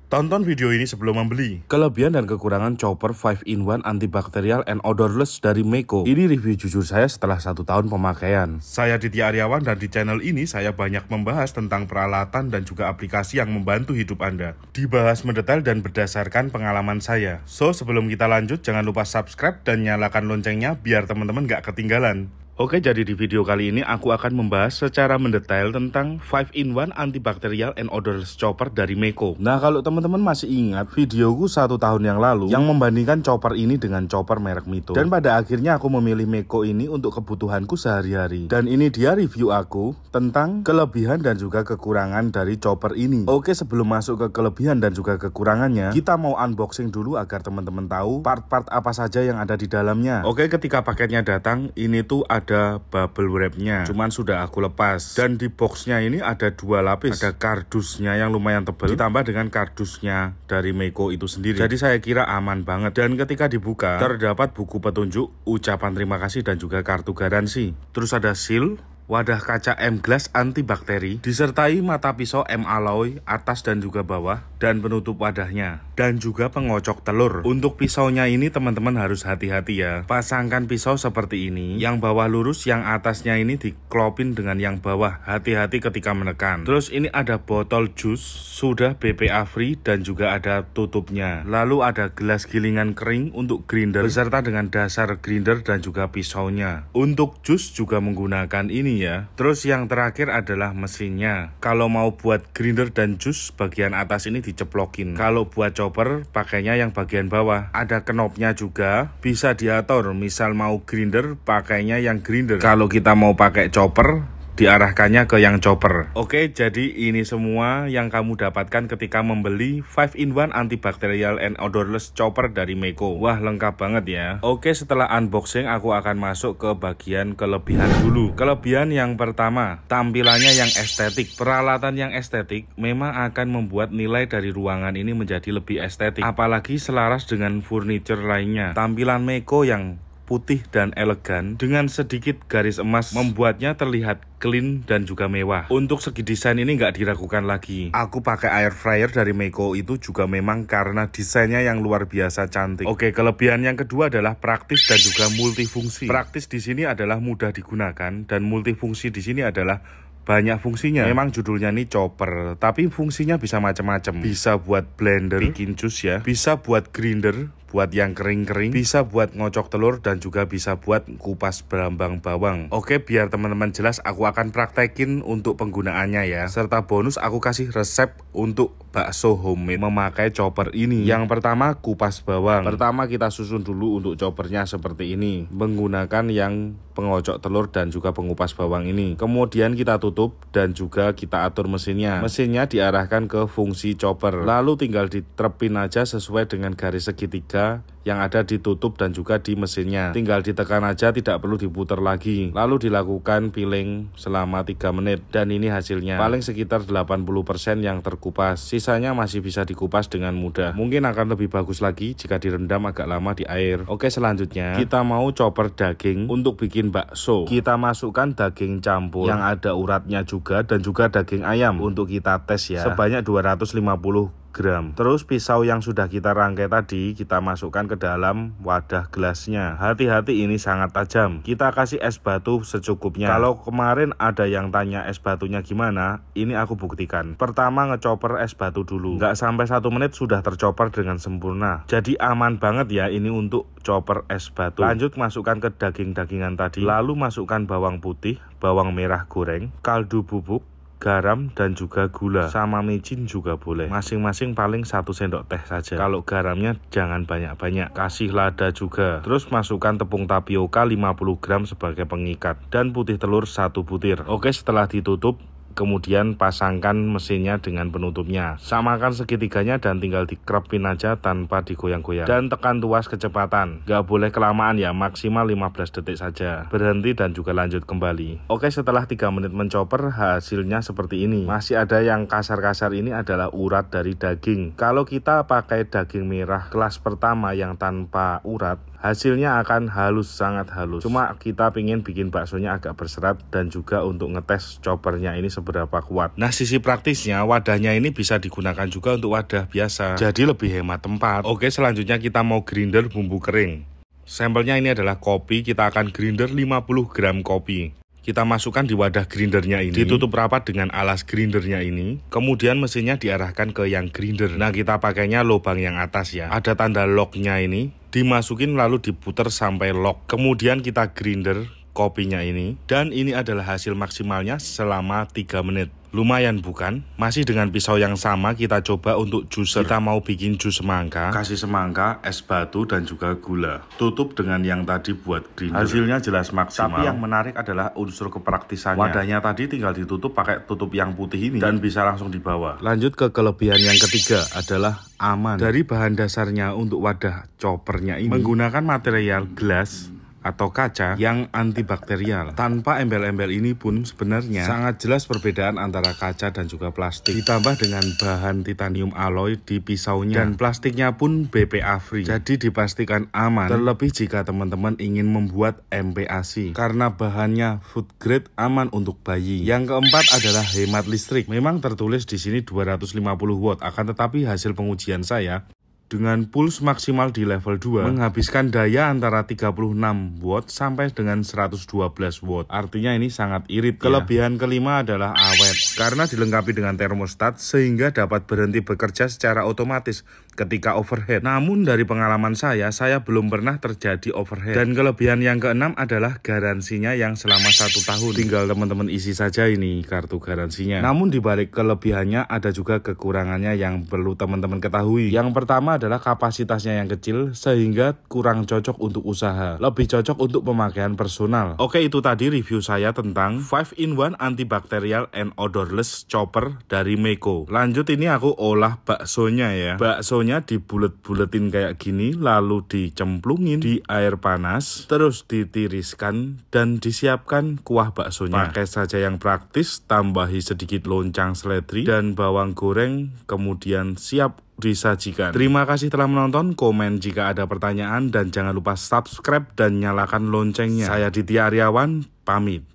Tonton video ini sebelum membeli. Kelebihan dan kekurangan chopper 5-in-1 antibakterial and odorless dari Meiko. Ini review jujur saya setelah 1 tahun pemakaian. Saya Ditya Aryawan dan di channel ini saya banyak membahas tentang peralatan dan juga aplikasi yang membantu hidup Anda. Dibahas mendetail dan berdasarkan pengalaman saya. So, sebelum kita lanjut, jangan lupa subscribe dan nyalakan loncengnya biar teman-teman gak ketinggalan. Oke, jadi di video kali ini aku akan membahas secara mendetail tentang 5-in-1 antibakterial and odorless chopper dari Meiko. Nah, kalau teman-teman masih ingat videoku 1 tahun yang lalu yang membandingkan chopper ini dengan chopper merek Mito. Dan pada akhirnya aku memilih Meiko ini untuk kebutuhanku sehari-hari. Dan ini dia review aku tentang kelebihan dan juga kekurangan dari chopper ini. Oke, sebelum masuk ke kelebihan dan juga kekurangannya, kita mau unboxing dulu agar teman-teman tahu part-part apa saja yang ada di dalamnya. Oke, ketika paketnya datang, ini tuh ada bubble wrapnya, cuman sudah aku lepas. Dan di boxnya ini ada 2 lapis, ada kardusnya yang lumayan tebal ditambah dengan kardusnya dari Meiko itu sendiri. Jadi saya kira aman banget. Dan ketika dibuka terdapat buku petunjuk, ucapan terima kasih dan juga kartu garansi. Terus ada seal, wadah kaca M-glass antibakteri, disertai mata pisau M-alloy atas dan juga bawah, dan penutup wadahnya, dan juga pengocok telur. Untuk pisaunya ini teman-teman harus hati-hati ya. Pasangkan pisau seperti ini, yang bawah lurus, yang atasnya ini diklopin dengan yang bawah. Hati-hati ketika menekan. Terus ini ada botol jus, sudah BPA free dan juga ada tutupnya. Lalu ada gelas gilingan kering untuk grinder, beserta dengan dasar grinder dan juga pisaunya. Untuk jus juga menggunakan ini ya. Terus yang terakhir adalah mesinnya. Kalau mau buat grinder dan jus, bagian atas ini diceplokin. Kalau buat chopper, pakainya yang bagian bawah. Ada knopnya juga, bisa diatur. Misal mau grinder, pakainya yang grinder. Kalau kita mau pakai chopper, diarahkannya ke yang chopper. Oke, jadi ini semua yang kamu dapatkan ketika membeli 5-in-1 antibakterial and odorless chopper dari Meiko. Wah, lengkap banget ya. Oke, setelah unboxing aku akan masuk ke bagian kelebihan dulu. Kelebihan yang pertama, tampilannya yang estetik. Peralatan yang estetik memang akan membuat nilai dari ruangan ini menjadi lebih estetik, apalagi selaras dengan furniture lainnya. Tampilan Meiko yang putih dan elegan dengan sedikit garis emas membuatnya terlihat clean dan juga mewah. Untuk segi desain ini nggak diragukan lagi. Aku pakai air fryer dari Meiko itu juga memang karena desainnya yang luar biasa cantik. Oke, kelebihan yang kedua adalah praktis dan juga multifungsi. Praktis di sini adalah mudah digunakan dan multifungsi di sini adalah banyak fungsinya. Memang judulnya nih chopper, tapi fungsinya bisa macam-macam. Bisa buat blender, bikin jus ya. Bisa buat grinder, buat yang kering-kering, bisa buat ngocok telur, dan juga bisa buat kupas berambang bawang. Oke, biar teman-teman jelas, aku akan praktekin untuk penggunaannya ya. Serta bonus aku kasih resep untuk bakso homemade memakai chopper ini. Yang pertama, kupas bawang. Pertama kita susun dulu untuk choppernya seperti ini, menggunakan yang pengocok telur dan juga pengupas bawang ini. Kemudian kita tutup dan juga kita atur mesinnya. Mesinnya diarahkan ke fungsi chopper. Lalu tinggal diterapin aja sesuai dengan garis segitiga yang ada ditutup dan juga di mesinnya. Tinggal ditekan aja, tidak perlu diputar lagi. Lalu dilakukan peeling selama 3 menit. Dan ini hasilnya. Paling sekitar 80% yang terkupas. Sisanya masih bisa dikupas dengan mudah. Mungkin akan lebih bagus lagi jika direndam agak lama di air. Oke, selanjutnya kita mau chopper daging untuk bikin bakso. Kita masukkan daging campur yang ada uratnya juga dan juga daging ayam untuk kita tes ya. Sebanyak 250 gram. Terus pisau yang sudah kita rangkai tadi kita masukkan ke dalam wadah gelasnya. Hati-hati, ini sangat tajam. Kita kasih es batu secukupnya. Kalau kemarin ada yang tanya es batunya gimana, ini aku buktikan. Pertama ngechopper es batu dulu. Nggak sampai 1 menit sudah terchopper dengan sempurna. Jadi aman banget ya ini untuk chopper es batu. Lanjut masukkan ke daging-dagingan tadi. Lalu masukkan bawang putih, bawang merah goreng, kaldu bubuk, garam dan juga gula, sama micin juga boleh. Masing-masing paling 1 sendok teh saja. Kalau garamnya jangan banyak-banyak. Kasih lada juga. Terus masukkan tepung tapioka 50 gram sebagai pengikat dan putih telur 1 butir. Oke, setelah ditutup, kemudian pasangkan mesinnya dengan penutupnya. Samakan segitiganya dan tinggal dikerepin aja tanpa digoyang-goyang. Dan tekan tuas kecepatan. Gak boleh kelamaan ya, maksimal 15 detik saja. Berhenti dan juga lanjut kembali. Oke, setelah 3 menit menchopper, hasilnya seperti ini. Masih ada yang kasar-kasar, ini adalah urat dari daging. Kalau kita pakai daging merah kelas pertama yang tanpa urat, hasilnya akan halus, sangat halus. Cuma kita pingin bikin baksonya agak berserat dan juga untuk ngetes choppernya ini seperti seberapa kuat. Nah, sisi praktisnya wadahnya ini bisa digunakan juga untuk wadah biasa, jadi lebih hemat tempat. Oke, selanjutnya kita mau grinder bumbu kering. Sampelnya ini adalah kopi, kita akan grinder 50 gram kopi. Kita masukkan di wadah grindernya ini, ditutup rapat dengan alas grindernya ini, kemudian mesinnya diarahkan ke yang grinder. Nah, kita pakainya lubang yang atas ya, ada tanda locknya ini, dimasukin lalu diputer sampai lock, kemudian kita grinder kopinya ini, dan ini adalah hasil maksimalnya selama 3 menit. Lumayan bukan? Masih dengan pisau yang sama kita coba untuk juicer. Kita mau bikin jus semangka, kasih semangka, es batu dan juga gula. Tutup dengan yang tadi buat grinder. Hasilnya jelas maksimal. Tapi yang menarik adalah unsur kepraktisannya. Wadahnya tadi tinggal ditutup pakai tutup yang putih ini dan bisa langsung dibawa. Lanjut ke kelebihan yang ketiga adalah aman. Dari bahan dasarnya untuk wadah choppernya ini menggunakan material glass atau kaca yang antibakterial. Tanpa embel-embel ini pun sebenarnya sangat jelas perbedaan antara kaca dan juga plastik. Ditambah dengan bahan titanium alloy di pisaunya, dan plastiknya pun BPA free. Jadi dipastikan aman. Terlebih jika teman-teman ingin membuat MPAC karena bahannya food grade, aman untuk bayi. Yang keempat adalah hemat listrik. Memang tertulis di sini 250 watt, akan tetapi hasil pengujian saya dengan puls maksimal di level 2 menghabiskan daya antara 36 watt sampai dengan 112 watt. Artinya ini sangat irit. Kelebihan kelima adalah awet, karena dilengkapi dengan termostat sehingga dapat berhenti bekerja secara otomatis ketika overheat. Namun dari pengalaman saya belum pernah terjadi overheat. Dan kelebihan yang keenam adalah garansinya yang selama 1 tahun. Tinggal teman-teman isi saja ini kartu garansinya. Namun dibalik kelebihannya ada juga kekurangannya yang perlu teman-teman ketahui. Yang pertama adalah kapasitasnya yang kecil sehingga kurang cocok untuk usaha, lebih cocok untuk pemakaian personal. Oke, itu tadi review saya tentang 5-in-1 antibacterial and odorless chopper dari Meiko. Lanjut, ini aku olah baksonya ya. Baksonya dibulet-buletin kayak gini, lalu dicemplungin di air panas, terus ditiriskan dan disiapkan kuah baksonya. Pakai saja yang praktis, tambahi sedikit loncang seledri dan bawang goreng, kemudian siap disajikan. Terima kasih telah menonton, komen jika ada pertanyaan, dan jangan lupa subscribe dan nyalakan loncengnya. Saya Ditya Aryawan, pamit.